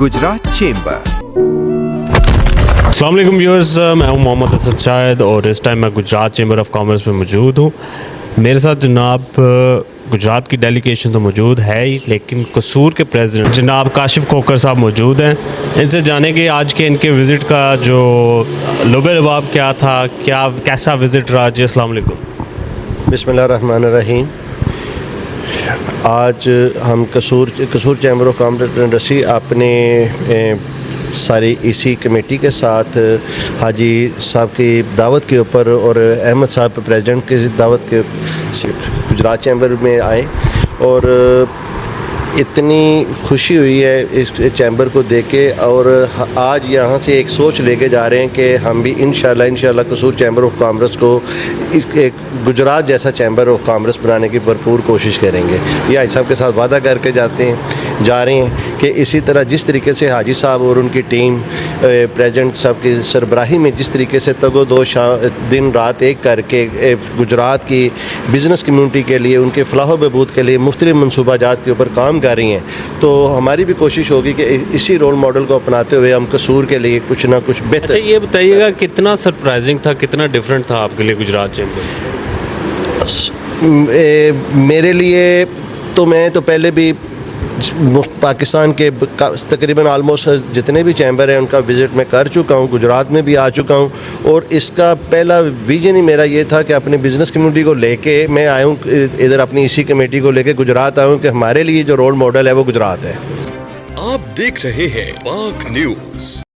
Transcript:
Gujarat chamber. अस्सलाम वालेकुम viewers, मैं हूं मोहम्मद असद शाहिद और इस टाइम मैं गुजरात चैम्बर ऑफ कॉमर्स में मौजूद हूं। मेरे साथ जनाब गुजरात की डेलीगेशन तो मौजूद है ही, लेकिन कसूर के प्रेसिडेंट जनाब काशिफ खोकर साहब मौजूद हैं। इनसे जानेंगे आज के इनके विज़िट का जो लुबे लबाब क्या था, कैसा विज़िट रहा जी। अस्सलाम वालेकुम। बिस्मिल्लाहिर्रहमानिर्रहीम। आज हम कसूर chamber of commerce and industry अपने सारी इसी कमेटी के साथ हाजी साहब की दावत के ऊपर और अहमद साहब प्रेसिडेंट की दावत के गुजरात चैम्बर में आए और इतनी खुशी हुई है इस चैम्बर को देख के। और आज यहाँ से एक सोच लेके जा रहे हैं कि हम भी इंशाल्लाह कसूर चैम्बर ऑफ कॉमर्स को एक गुजरात जैसा चैम्बर ऑफ कॉमर्स बनाने की भरपूर कोशिश करेंगे। ये हाजी साहब के साथ वादा करके जा रहे हैं कि इसी तरह जिस तरीके से हाजी साहब और उनकी टीम प्रेसिडेंट साहब की सरबराही में जिस तरीके से तगो दो दिन रात एक करके गुजरात की बिज़नेस कम्यूनिटी के लिए, उनके फलाह बहबूद के लिए मुख्तलिफ मनसूबाजात के ऊपर काम कर रही हैं, तो हमारी भी कोशिश होगी कि इसी रोल मॉडल को अपनाते हुए हम कसूर के लिए कुछ ना कुछ बेहतर। अच्छा, ये बताइएगा कितना सरप्राइजिंग था, कितना डिफरेंट था आपके लिए गुजरात चैम्बर? मेरे लिए तो मैं तो पहले भी पाकिस्तान के तकरीबन आलमोस्ट जितने भी चैम्बर हैं उनका विज़िट मैं कर चुका हूँ, गुजरात में भी आ चुका हूँ। और इसका पहला विजन ही मेरा ये था कि अपने बिज़नेस कम्युनिटी को लेके मैं आया हूँ इधर, अपनी इसी कमेटी को लेके गुजरात आया हूँ कि हमारे लिए जो रोल मॉडल है वो गुजरात है। आप देख रहे हैं पाक न्यूज़।